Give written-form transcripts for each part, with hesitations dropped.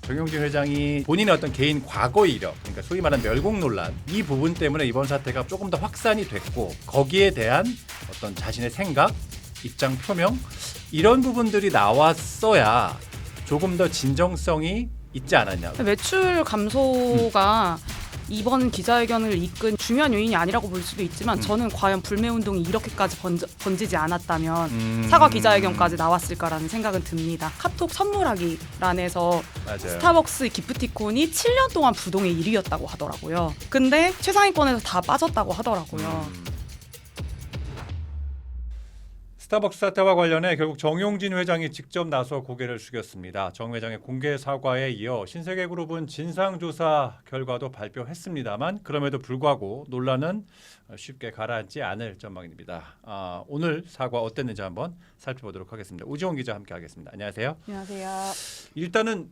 정용진 회장이 본인의 어떤 개인 과거 이력, 그러니까 소위 말하는 멸공 논란, 이 부분 때문에 이번 사태가 조금 더 확산이 됐고 거기에 대한 어떤 자신의 생각, 입장 표명 이런 부분들이 나왔어야 조금 더 진정성이 있지 않았냐. 매출 감소가 이번 기자회견을 이끈 중요한 요인이 아니라고 볼 수도 있지만 저는 과연 불매운동이 이렇게까지 번지지 않았다면 사과 기자회견까지 나왔을까라는 생각은 듭니다. 카톡 선물하기란에서 맞아요. 스타벅스 기프티콘이 7년 동안 부동의 1위였다고 하더라고요. 근데 최상위권에서 다 빠졌다고 하더라고요. 스타벅스 사태와 관련해 결국 정용진 회장이 직접 나서 고개를 숙였습니다. 정 회장의 공개 사과에 이어 신세계그룹은 진상조사 결과도 발표했습니다만 그럼에도 불구하고 논란은 쉽게 가라앉지 않을 전망입니다. 오늘 사과 어땠는지 한번 살펴보도록 하겠습니다. 우지원 기자 함께하겠습니다. 안녕하세요. 안녕하세요. 일단은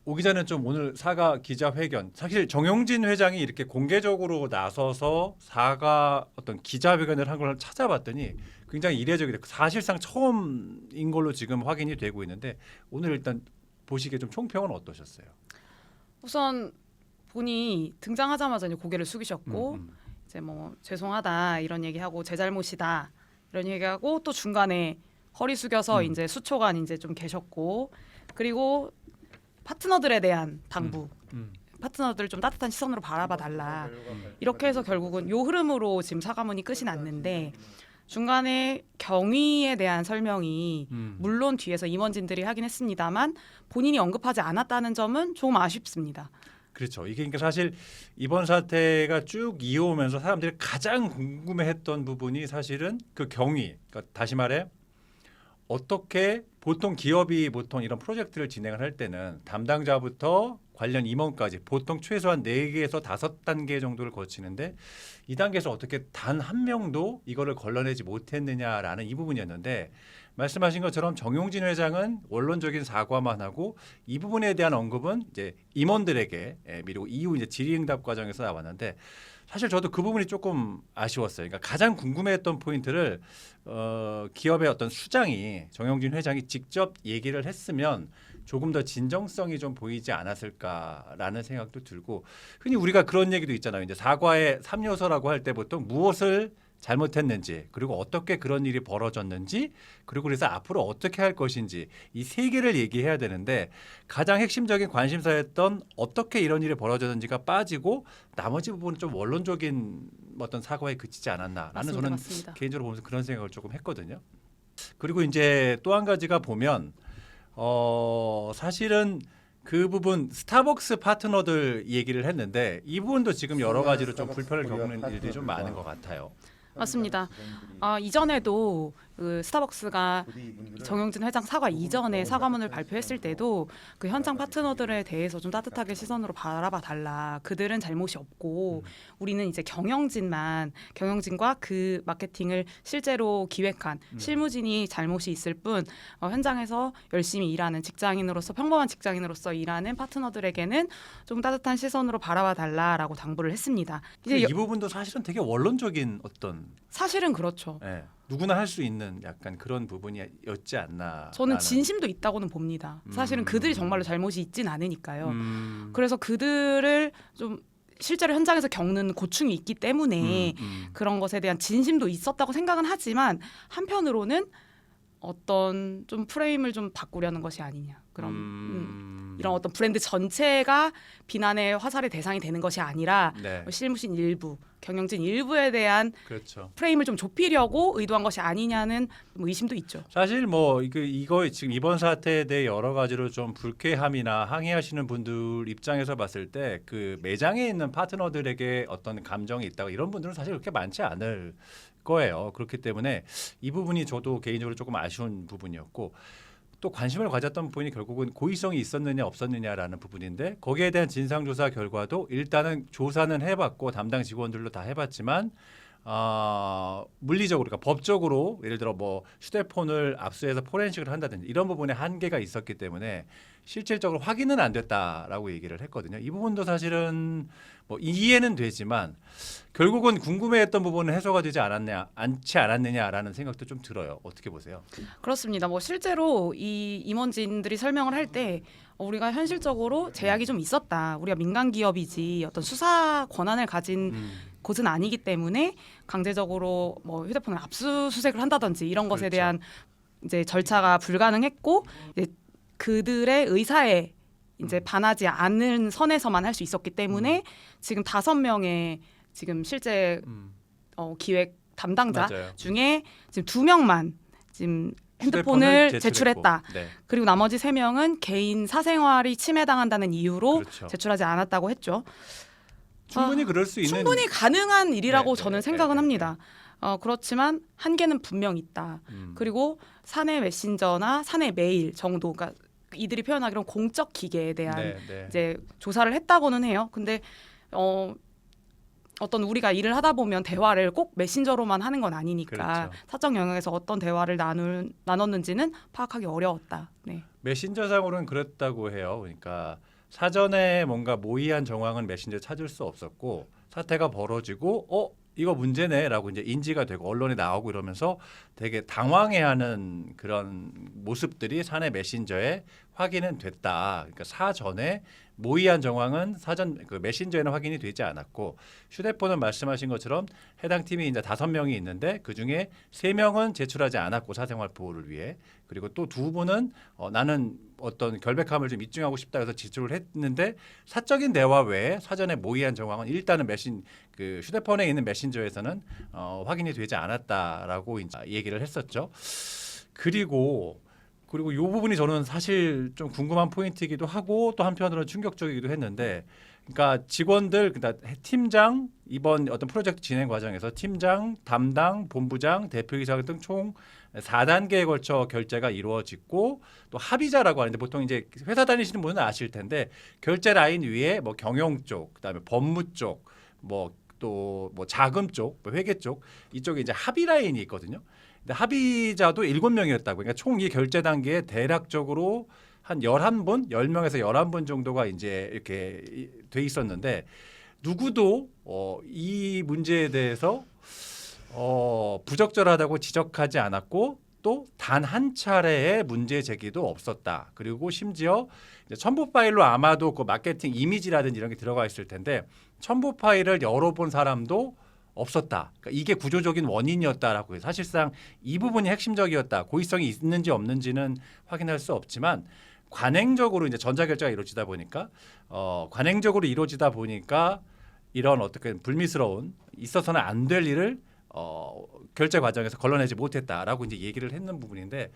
오 기자는 좀 오늘 사과 기자회견, 사실 정용진 회장이 이렇게 공개적으로 나서서 사과 어떤 기자회견을 한 걸 찾아봤더니 굉장히 이례적이다. 사실상 처음인 걸로 지금 확인이 되고 있는데 오늘 일단 보시기에 좀 총평은 어떠셨어요? 우선 본인이 등장하자마자 이제 고개를 숙이셨고 이제 뭐 죄송하다 이런 얘기하고 제 잘못이다 이런 얘기하고 또 중간에 허리 숙여서 이제 수초간 이제 좀 계셨고 그리고 파트너들에 대한 당부 파트너들을 좀 따뜻한 시선으로 바라봐 달라 이렇게 해서 결국은 요 흐름으로 지금 사과문이 끝이 났는데 중간에 경위에 대한 설명이 물론 뒤에서 임원진들이 하긴 했습니다만 본인이 언급하지 않았다는 점은 조금 아쉽습니다. 그렇죠. 이게 그러니까 사실 이번 사태가 쭉 이어오면서 사람들이 가장 궁금해했던 부분이 사실은 그 경위. 그러니까 다시 말해 어떻게 보통 기업이 보통 이런 프로젝트를 진행을 할 때는 담당자부터 관련 임원까지 보통 최소한 4개에서 5단계 정도를 거치는데 이 단계에서 어떻게 단 한 명도 이거를 걸러내지 못했느냐라는 이 부분이었는데 말씀하신 것처럼 정용진 회장은 원론적인 사과만 하고 이 부분에 대한 언급은 이제 임원들에게 미루고 이후 이제 질의응답 과정에서 나왔는데 사실 저도 그 부분이 조금 아쉬웠어요. 그러니까 가장 궁금해했던 포인트를 기업의 어떤 수장이 정용진 회장이 직접 얘기를 했으면 조금 더 진정성이 좀 보이지 않았을까라는 생각도 들고 흔히 우리가 그런 얘기도 있잖아요. 이제 사과의 3요소라고 할 때 보통 무엇을 잘못했는지 그리고 어떻게 그런 일이 벌어졌는지 그리고 그래서 앞으로 어떻게 할 것인지 이 3개를 얘기해야 되는데 가장 핵심적인 관심사였던 어떻게 이런 일이 벌어졌는지가 빠지고 나머지 부분은 좀 원론적인 어떤 사과에 그치지 않았나라는 저는 맞습니다. 개인적으로 보면서 그런 생각을 조금 했거든요. 그리고 이제 또 한 가지가 보면 사실은 그 부분 스타벅스 파트너들 얘기를 했는데 이 부분도 지금 여러 가지로 좀 불편을 겪는 일들이 좀 많은 것 같아요. 맞습니다. 이전에도 그 스타벅스가 정용진 회장 사과 이전에 사과문을 발표했을 때도 그 현장 파트너들에 대해서 좀 따뜻하게 시선으로 바라봐 달라. 그들은 잘못이 없고 우리는 이제 경영진과 그 마케팅을 실제로 기획한 실무진이 잘못이 있을 뿐 현장에서 열심히 일하는 직장인으로서 평범한 직장인으로서 일하는 파트너들에게는 좀 따뜻한 시선으로 바라봐 달라라고 당부를 했습니다. 이제 이 부분도 사실은 되게 원론적인 어떤 사실은 그렇죠. 누구나 할 수 있는 약간 그런 부분이었지 않나. 저는 진심도 있다고는 봅니다. 사실은 그들이 정말로 잘못이 있진 않으니까요. 그래서 그들을 좀 실제로 현장에서 겪는 고충이 있기 때문에 그런 것에 대한 진심도 있었다고 생각은 하지만 한편으로는 어떤 좀 프레임을 좀 바꾸려는 것이 아니냐. 그럼 이런 어떤 브랜드 전체가 비난의 화살의 대상이 되는 것이 아니라 실무진 일부, 경영진 일부에 대한 그렇죠. 프레임을 좀 좁히려고 의도한 것이 아니냐는 뭐 의심도 있죠. 사실 뭐 이거 지금 이번 사태에 대해 여러 가지로 좀 불쾌함이나 항의하시는 분들 입장에서 봤을 때 그 매장에 있는 파트너들에게 어떤 감정이 있다고 이런 분들은 사실 그렇게 많지 않을 거예요. 그렇기 때문에 이 부분이 저도 개인적으로 조금 아쉬운 부분이었고 또 관심을 가졌던 부분이 결국은 고의성이 있었느냐 없었느냐라는 부분인데 거기에 대한 진상조사 결과도 일단은 조사는 해봤고 담당 직원들로 다 해봤지만 물리적으로 그러니까 법적으로 예를 들어 뭐 휴대폰을 압수해서 포렌식을 한다든지 이런 부분에 한계가 있었기 때문에 실질적으로 확인은 안 됐다라고 얘기를 했거든요. 이 부분도 사실은 뭐 이해는 되지만 결국은 궁금해했던 부분은 해소가 되지 않지 않았느냐라는 생각도 좀 들어요. 어떻게 보세요? 그렇습니다. 뭐 실제로 이 임원진들이 설명을 할 때 우리가 현실적으로 제약이 좀 있었다. 우리가 민간 기업이지 어떤 수사 권한을 가진 곳은 아니기 때문에 강제적으로 뭐 휴대폰을 압수수색을 한다든지 이런 것에 그렇죠. 대한 이제 절차가 불가능했고 이제 그들의 의사에 이제 반하지 않는 선에서만 할 수 있었기 때문에 지금 5명의 지금 실제 기획 담당자 맞아요. 중에 지금 2명만 지금 휴대폰을 핸드폰을 제출했고. 제출했다. 네. 그리고 나머지 3명은 개인 사생활이 침해당한다는 이유로 그렇죠. 제출하지 않았다고 했죠. 충분히 그럴 수 있는 충분히 가능한 일이라고 네, 저는 네, 생각은 네, 합니다. 그렇지만 한계는 분명 있다. 그리고 사내 메신저나 사내 메일 정도, 그러니까 이들이 표현하기로는 공적 기계에 대한 네, 네. 이제 조사를 했다고는 해요. 근데 어떤 우리가 일을 하다 보면 대화를 꼭 메신저로만 하는 건 아니니까 그렇죠. 사적 영역에서 어떤 대화를 나눴는지는 파악하기 어려웠다. 네. 메신저상으로는 그랬다고 해요. 그러니까 사전에 뭔가 모의한 정황은 메신저에 찾을 수 없었고 사태가 벌어지고 이거 문제네라고 이제 인지가 되고 언론에 나오고 이러면서 되게 당황해하는 그런 모습들이 사내 메신저에 확인은 됐다. 그러니까 사전에 모의한 정황은 사전 그 메신저에는 확인이 되지 않았고 휴대폰은 말씀하신 것처럼 해당 팀이 이제 5명이 있는데 그 중에 3명은 제출하지 않았고 사생활 보호를 위해 그리고 또 2분은 나는 어떤 결백함을 좀 입증하고 싶다 해서 제출을 했는데 사적인 대화 외에 사전에 모의한 정황은 일단은 그 휴대폰에 있는 메신저에서는 확인이 되지 않았다라고 이제 얘기를 했었죠. 그리고 이 부분이 저는 사실 좀 궁금한 포인트이기도 하고 또 한편으로는 충격적이기도 했는데 그러니까 직원들 그러니까 팀장 이번 어떤 프로젝트 진행 과정에서 팀장, 담당, 본부장, 대표이사 등 총 4단계에 걸쳐 결제가 이루어지고 또 합의자라고 하는데 보통 이제 회사 다니시는 분은 아실 텐데 결제 라인 위에 뭐 경영 쪽, 그다음에 법무 쪽, 뭐 또 뭐 자금 쪽, 뭐 회계 쪽 이쪽에 이제 합의 라인이 있거든요. 근데 합의자도 7명이었다고. 그러니까 총 이 결제 단계에 대략적으로 한 11분, 10명에서 11분 정도가 이제 이렇게 돼 있었는데 누구도 이 문제에 대해서 부적절하다고 지적하지 않았고 또 단 한 차례의 문제 제기도 없었다. 그리고 심지어 이제 첨부 파일로 아마도 그 마케팅 이미지라든지 이런 게 들어가 있을 텐데 첨부 파일을 열어본 사람도 없었다. 그러니까 이게 구조적인 원인이었다라고 해요. 사실상 이 부분이 핵심적이었다. 고의성이 있는지 없는지는 확인할 수 없지만 관행적으로 이제 전자결제가 이루어지다 보니까 이런 어떻게 불미스러운 있어서는 안 될 일을 결제 과정에서 걸러내지 못했다라고 이제 얘기를 했는 부분인데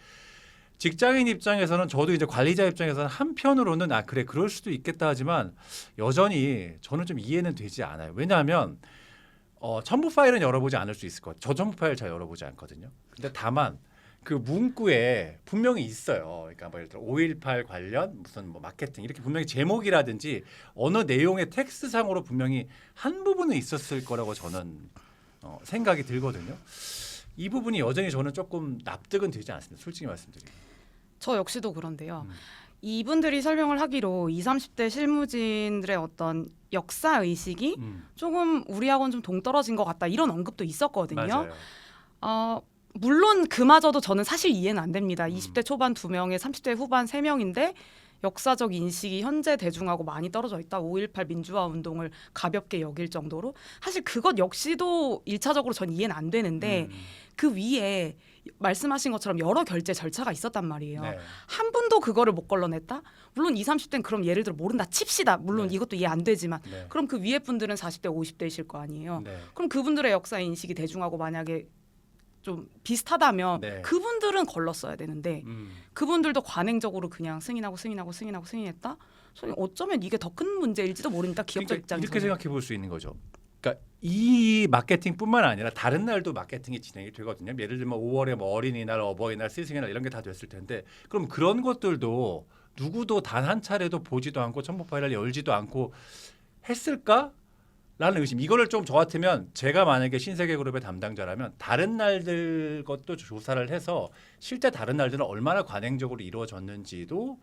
직장인 입장에서는 저도 이제 관리자 입장에서는 한편으로는 그래 그럴 수도 있겠다 하지만 여전히 저는 좀 이해는 되지 않아요. 왜냐하면 첨부 파일은 열어보지 않을 수 있을 것 같아요. 저 첨부 파일 잘 열어보지 않거든요. 근데 다만 그 문구에 분명히 있어요. 그러니까 뭐 예를 들어 5.18 관련 무슨 뭐 마케팅 이렇게 분명히 제목이라든지 어느 내용의 텍스트상으로 분명히 한 부분은 있었을 거라고 저는 생각이 들거든요. 이 부분이 여전히 저는 조금 납득은 되지 않습니다. 솔직히 말씀드리면. 저 역시도 그런데요. 이분들이 설명을 하기로 20, 30대 실무진들의 어떤 역사 의식이 조금 우리하고는 좀 동떨어진 것 같다 이런 언급도 있었거든요. 맞아요. 물론 그마저도 저는 사실 이해는 안 됩니다. 20대 초반 2명에 30대 후반 3명인데 역사적 인식이 현재 대중하고 많이 떨어져 있다. 5.18 민주화 운동을 가볍게 여길 정도로 사실 그것 역시도 1차적으로 전 이해는 안 되는데 그 위에 말씀하신 것처럼 여러 결제 절차가 있었단 말이에요. 네. 한 분도 그거를 못 걸러냈다? 물론 20, 30대는 그럼 예를 들어 모른다 칩시다. 물론 네. 이것도 이해 안 되지만 네. 그럼 그 위에 분들은 40대, 50대이실 거 아니에요. 네. 그럼 그분들의 역사 인식이 대중하고 만약에 좀 비슷하다면 네. 그분들은 걸렀어야 되는데 그분들도 관행적으로 그냥 승인했다? 저는 어쩌면 이게 더 큰 문제일지도 모릅니다. 기업적 그러니까 입장에서 이렇게 생각해 볼 수 있는 거죠. 그러니까 이 마케팅뿐만 아니라 다른 날도 마케팅이 진행이 되거든요. 예를 들면 5월에 뭐 어린이날, 어버이날, 스승의 이런 게 다 됐을 텐데 그럼 그런 것들도 누구도 단 한 차례도 보지도 않고 첨부 파일을 열지도 않고 했을까? 라는 의심. 이거를 좀 저 같으면 제가 만약에 신세계그룹의 담당자라면 다른 날들 것도 조사를 해서 실제 다른 날들은 얼마나 관행적으로 이루어졌는지도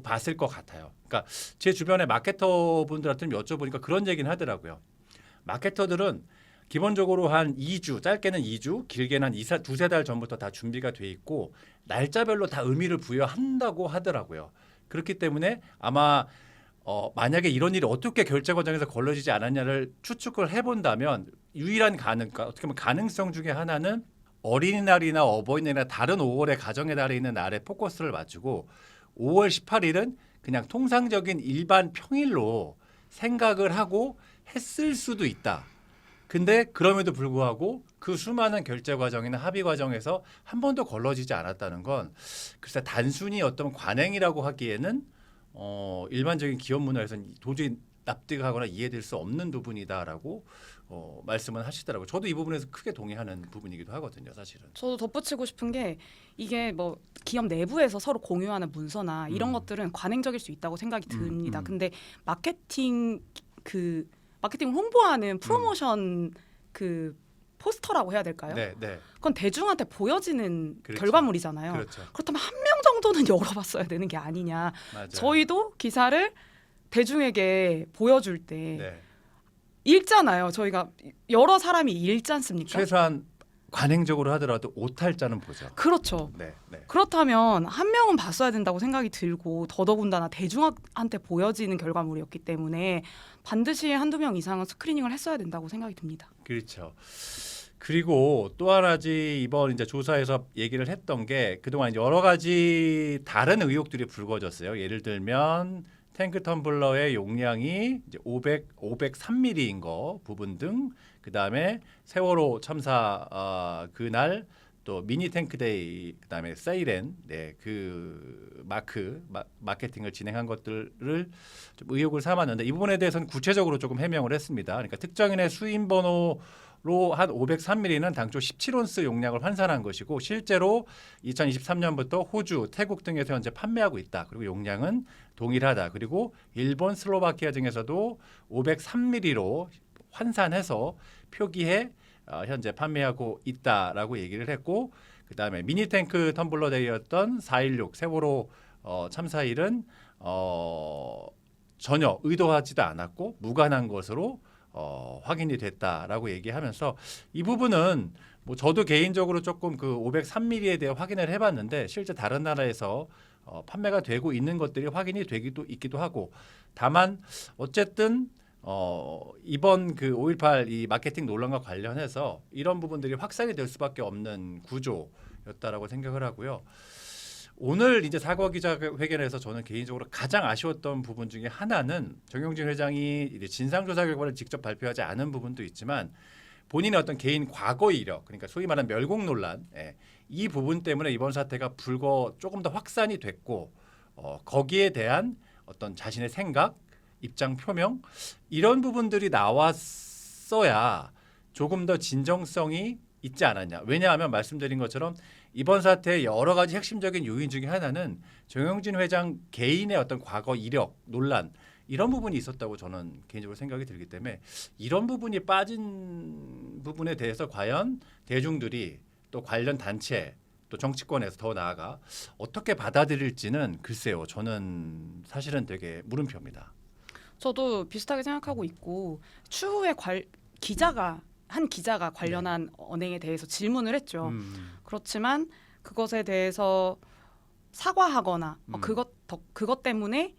봤을 것 같아요. 그러니까 제 주변에 마케터 분들한테 여쭤보니까 그런 얘기는 하더라고요. 마케터들은 기본적으로 한 2주, 짧게는 2주, 길게는 한 두세 달 전부터 다 준비가 돼 있고 날짜별로 다 의미를 부여한다고 하더라고요. 그렇기 때문에 아마 만약에 이런 일이 어떻게 결제 과정에서 걸러지지 않았냐를 추측을 해본다면 유일한 그러니까 어떻게 보면 가능성 중에 하나는 어린이날이나 어버이날이나 다른 5월의 가정의 달에 있는 날에 포커스를 맞추고 5월 18일은 그냥 통상적인 일반 평일로 생각을 하고 했을 수도 있다. 근데 그럼에도 불구하고 그 수많은 결제 과정이나 합의 과정에서 한 번도 걸러지지 않았다는 건 글쎄 단순히 어떤 관행이라고 하기에는 일반적인 기업 문화에서는 도저히 납득하거나 이해될 수 없는 부분이다라고 말씀을 하시더라고요. 저도 이 부분에서 크게 동의하는 부분이기도 하거든요, 사실은. 저도 덧붙이고 싶은 게 이게 뭐 기업 내부에서 서로 공유하는 문서나 이런 것들은 관행적일 수 있다고 생각이 듭니다. 근데 마케팅을 홍보하는 프로모션 그 포스터라고 해야 될까요? 네, 네. 그건 대중한테 보여지는 그렇죠. 결과물이잖아요. 그렇죠. 그렇다면 한 명 정도는 열어봤어야 되는 게 아니냐. 맞아요. 저희도 기사를 대중에게 보여줄 때 네. 읽잖아요. 저희가 여러 사람이 읽지 않습니까? 최소한 관행적으로 하더라도 오탈자는 보죠. 그렇죠. 네, 네. 그렇다면 한 명은 봤어야 된다고 생각이 들고 더더군다나 대중한테 보여지는 결과물이었기 때문에 반드시 한두 명 이상은 스크리닝을 했어야 된다고 생각이 듭니다. 그렇죠. 그리고 또 하나지 이번 이제 조사에서 얘기를 했던 게 그동안 여러 가지 다른 의혹들이 불거졌어요. 예를 들면 탱크 텀블러의 용량이 이제 503ml인 거 부분 등 그다음에 세월호 참사 그날 또 미니 탱크데이 그다음에 사이렌 그 마케팅을 진행한 것들을 좀 의혹을 삼았는데 이 부분에 대해서는 구체적으로 조금 해명을 했습니다. 그러니까 특정인의 수인 번호로 한 503ml는 당초 17온스 용량을 환산한 것이고 실제로 2023년부터 호주, 태국 등에서 현재 판매하고 있다. 그리고 용량은 동일하다. 그리고 일본, 슬로바키아 등에서도 503ml로 환산해서 표기해 현재 판매하고 있다라고 얘기를 했고 그다음에 미니 탱크 텀블러 데이였던 4.16 세월호 참사일은 전혀 의도하지도 않았고 무관한 것으로 확인이 됐다라고 얘기하면서 이 부분은 뭐 저도 개인적으로 조금 그 503ml에 대해 확인을 해봤는데 실제 다른 나라에서 판매가 되고 있는 것들이 확인이 되기도 있기도 하고 다만 어쨌든 이번 그 5.18 이 마케팅 논란과 관련해서 이런 부분들이 확산이 될 수밖에 없는 구조였다라고 생각을 하고요. 오늘 이제 사과 기자회견에서 저는 개인적으로 가장 아쉬웠던 부분 중에 하나는 정용진 회장이 이제 진상조사 결과를 직접 발표하지 않은 부분도 있지만 본인의 어떤 개인 과거 이력, 그러니까 소위 말하는 멸공 논란, 이 부분 때문에 이번 사태가 조금 더 확산이 됐고 거기에 대한 어떤 자신의 생각, 입장 표명 이런 부분들이 나왔어야 조금 더 진정성이 있지 않았냐. 왜냐하면 말씀드린 것처럼 이번 사태의 여러 가지 핵심적인 요인 중에 하나는 정용진 회장 개인의 어떤 과거 이력, 논란 이런 부분이 있었다고 저는 개인적으로 생각이 들기 때문에 이런 부분이 빠진 부분에 대해서 과연 대중들이 또 관련 단체 또 정치권에서 더 나아가 어떻게 받아들일지는 글쎄요. 저는 사실은 되게 물음표입니다. 저도 비슷하게 생각하고 있고 추후에 한 기자가 관련한 언행에 대해서 질문을 했죠. 그렇지만 그것에 대해서 사과하거나 그것 때문에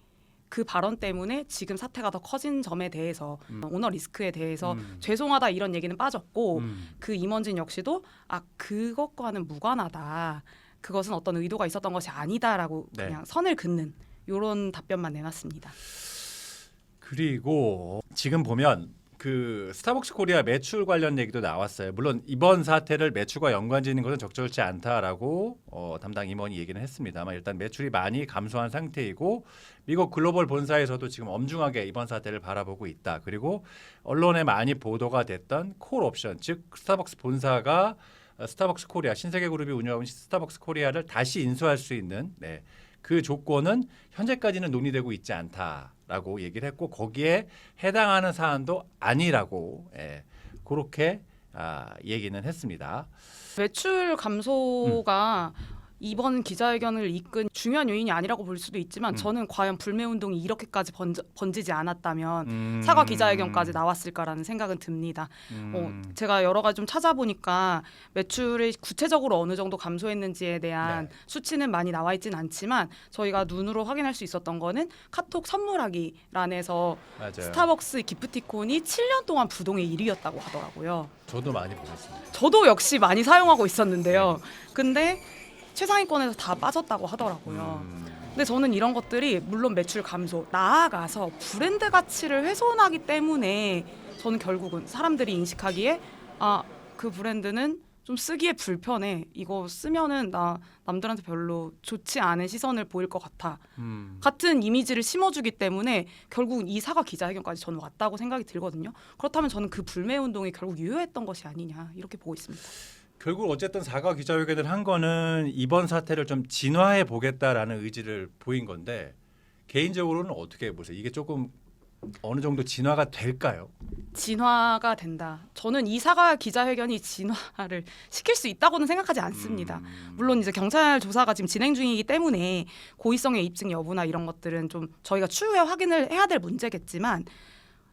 그 발언 때문에 지금 사태가 더 커진 점에 대해서 오너 리스크에 대해서 죄송하다 이런 얘기는 빠졌고 그 임원진 역시도 그것과는 무관하다. 그것은 어떤 의도가 있었던 것이 아니다라고 그냥 선을 긋는 이런 답변만 내놨습니다. 그리고 지금 보면 그 스타벅스 코리아 매출 관련 얘기도 나왔어요. 물론 이번 사태를 매출과 연관짓는 것은 적절치 않다라고 담당 임원이 얘기는 했습니다만 일단 매출이 많이 감소한 상태이고 미국 글로벌 본사에서도 지금 엄중하게 이번 사태를 바라보고 있다. 그리고 언론에 많이 보도가 됐던 콜 옵션, 즉 스타벅스 본사가 스타벅스 코리아 신세계그룹이 운영하는 스타벅스 코리아를 다시 인수할 수 있는 그 조건은 현재까지는 논의되고 있지 않다라고 얘기를 했고 거기에 해당하는 사안도 아니라고 그렇게 얘기는 했습니다. 매출 감소가 이번 기자회견을 이끈 중요한 요인이 아니라고 볼 수도 있지만 저는 과연 불매운동이 이렇게까지 번지지 않았다면 사과 기자회견까지 나왔을까라는 생각은 듭니다. 제가 여러 가지 좀 찾아보니까 매출이 구체적으로 어느 정도 감소했는지에 대한 수치는 많이 나와 있진 않지만 저희가 눈으로 확인할 수 있었던 거는 카톡 선물하기 란에서 맞아요. 스타벅스 기프티콘이 7년 동안 부동의 1위였다고 하더라고요. 저도 많이 보겠습니다. 저도 역시 많이 사용하고 있었는데요. 근데 최상위권에서 다 빠졌다고 하더라고요. 근데 저는 이런 것들이 물론 매출 감소, 나아가서 브랜드 가치를 훼손하기 때문에 저는 결국은 사람들이 인식하기에 그 브랜드는 좀 쓰기에 불편해. 이거 쓰면은 나 남들한테 별로 좋지 않은 시선을 보일 것 같아. 같은 이미지를 심어주기 때문에 결국 이 사과 기자회견까지 저는 왔다고 생각이 들거든요. 그렇다면 저는 그 불매운동이 결국 유효했던 것이 아니냐 이렇게 보고 있습니다. 결국 어쨌든 사과 기자회견을 한 거는 이번 사태를 좀 진화해 보겠다라는 의지를 보인 건데 개인적으로는 어떻게 보세요? 이게 조금 어느 정도 진화가 될까요? 진화가 된다. 저는 이 사과 기자회견이 진화를 시킬 수 있다고는 생각하지 않습니다. 물론 이제 경찰 조사가 지금 진행 중이기 때문에 고의성의 입증 여부나 이런 것들은 좀 저희가 추후에 확인을 해야 될 문제겠지만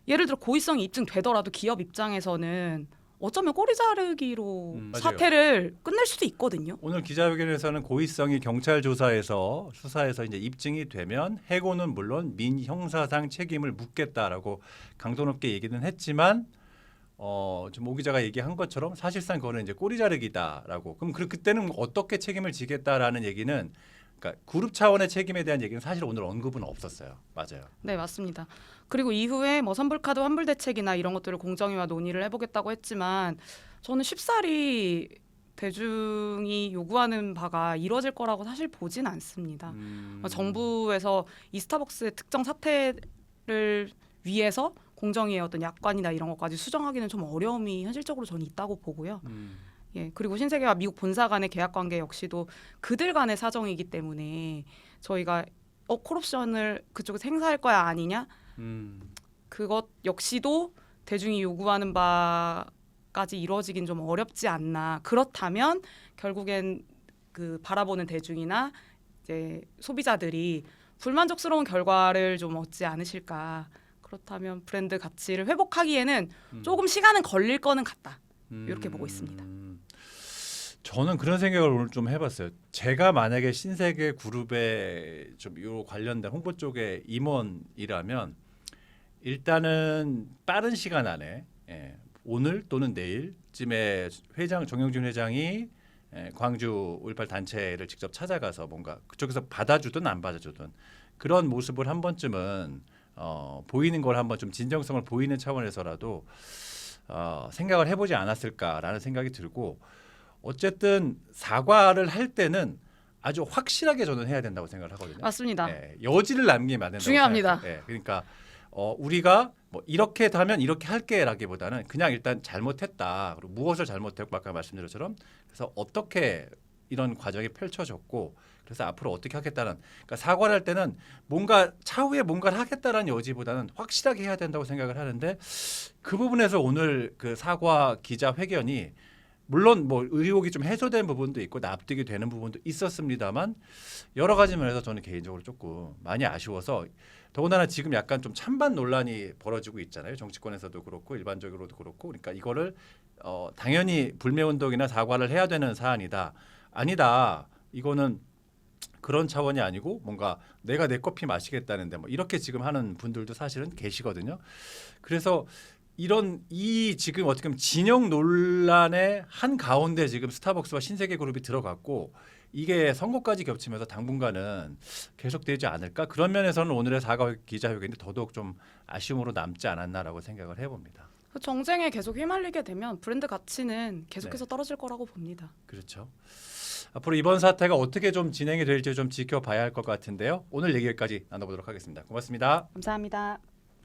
예를 들어 고의성이 입증되더라도 기업 입장에서는 어쩌면 꼬리 자르기로 맞아요. 사태를 끝낼 수도 있거든요. 오늘 기자회견에서는 고의성이 경찰 조사에서 수사에서 이제 입증이 되면 해고는 물론 민형사상 책임을 묻겠다라고 강도 높게 얘기는 했지만 좀 오 기자가 얘기한 것처럼 사실상 그거는 이제 꼬리 자르기다라고. 그럼 그때는 어떻게 책임을 지겠다라는 얘기는 그러니까 그룹 차원의 책임에 대한 얘기는 사실 오늘 언급은 없었어요. 맞아요. 네, 맞습니다. 그리고 이후에 뭐 선불카드 환불 대책이나 이런 것들을 공정위와 논의를 해보겠다고 했지만 저는 쉽사리 대중이 요구하는 바가 이루어질 거라고 사실 보진 않습니다. 정부에서 이 스타벅스의 특정 사태를 위해서 공정위의 어떤 약관이나 이런 것까지 수정하기는 좀 어려움이 현실적으로 저는 있다고 보고요. 예, 그리고 신세계와 미국 본사 간의 계약 관계 역시도 그들 간의 사정이기 때문에 저희가 콜옵션을 그쪽에서 행사할 거야 아니냐? 그것 역시도 대중이 요구하는 바까지 이루어지긴 좀 어렵지 않나. 그렇다면 결국엔 그 바라보는 대중이나 이제 소비자들이 불만족스러운 결과를 좀 얻지 않으실까. 그렇다면 브랜드 가치를 회복하기에는 조금 시간은 걸릴 거는 같다. 이렇게 보고 있습니다. 저는 그런 생각을 오늘 좀 해봤어요. 제가 만약에 신세계 그룹에 좀 요 관련된 홍보 쪽의 임원이라면 일단은 빠른 시간 안에 오늘 또는 내일쯤에 정영준 회장이 광주 5.18 단체를 직접 찾아가서 뭔가 그쪽에서 받아주든 안 받아주든 그런 모습을 한 번쯤은 보이는 걸 한번 좀 진정성을 보이는 차원에서라도 생각을 해보지 않았을까라는 생각이 들고 어쨌든 사과를 할 때는 아주 확실하게 저는 해야 된다고 생각을 하거든요. 맞습니다. 여지를 남기면 안 된다고 중요합니다. 생각해요. 그러니까 우리가 뭐 이렇게 하면 이렇게 할게라기보다는 그냥 일단 잘못했다. 그리고 무엇을 잘못했고 아까 말씀드린 것처럼 그래서 어떻게 이런 과정이 펼쳐졌고 그래서 앞으로 어떻게 하겠다는 그러니까 사과를 할 때는 뭔가 차후에 뭔가를 하겠다라는 여지보다는 확실하게 해야 된다고 생각을 하는데 그 부분에서 오늘 그 사과 기자회견이 물론 뭐 의혹이 좀 해소된 부분도 있고 납득이 되는 부분도 있었습니다만 여러 가지 면에서 저는 개인적으로 조금 많이 아쉬워서 더군다나 지금 약간 좀 찬반 논란이 벌어지고 있잖아요. 정치권에서도 그렇고 일반적으로도 그렇고 그러니까 이거를 당연히 불매운동이나 사과를 해야 되는 사안이다. 아니다. 이거는 그런 차원이 아니고 뭔가 내가 내 커피 마시겠다는데 뭐 이렇게 지금 하는 분들도 사실은 계시거든요. 그래서 이 지금 어떻게 보면 진영 논란의 한 가운데 지금 스타벅스와 신세계그룹이 들어갔고 이게 선거까지 겹치면서 당분간은 계속되지 않을까 그런 면에서는 오늘의 사과 기자회견이 더더욱 좀 아쉬움으로 남지 않았나라고 생각을 해봅니다. 정쟁에 계속 휘말리게 되면 브랜드 가치는 계속해서 떨어질 거라고 봅니다. 그렇죠. 앞으로 이번 사태가 어떻게 좀 진행이 될지 좀 지켜봐야 할 것 같은데요. 오늘 얘기 여기까지 나눠보도록 하겠습니다. 고맙습니다. 감사합니다.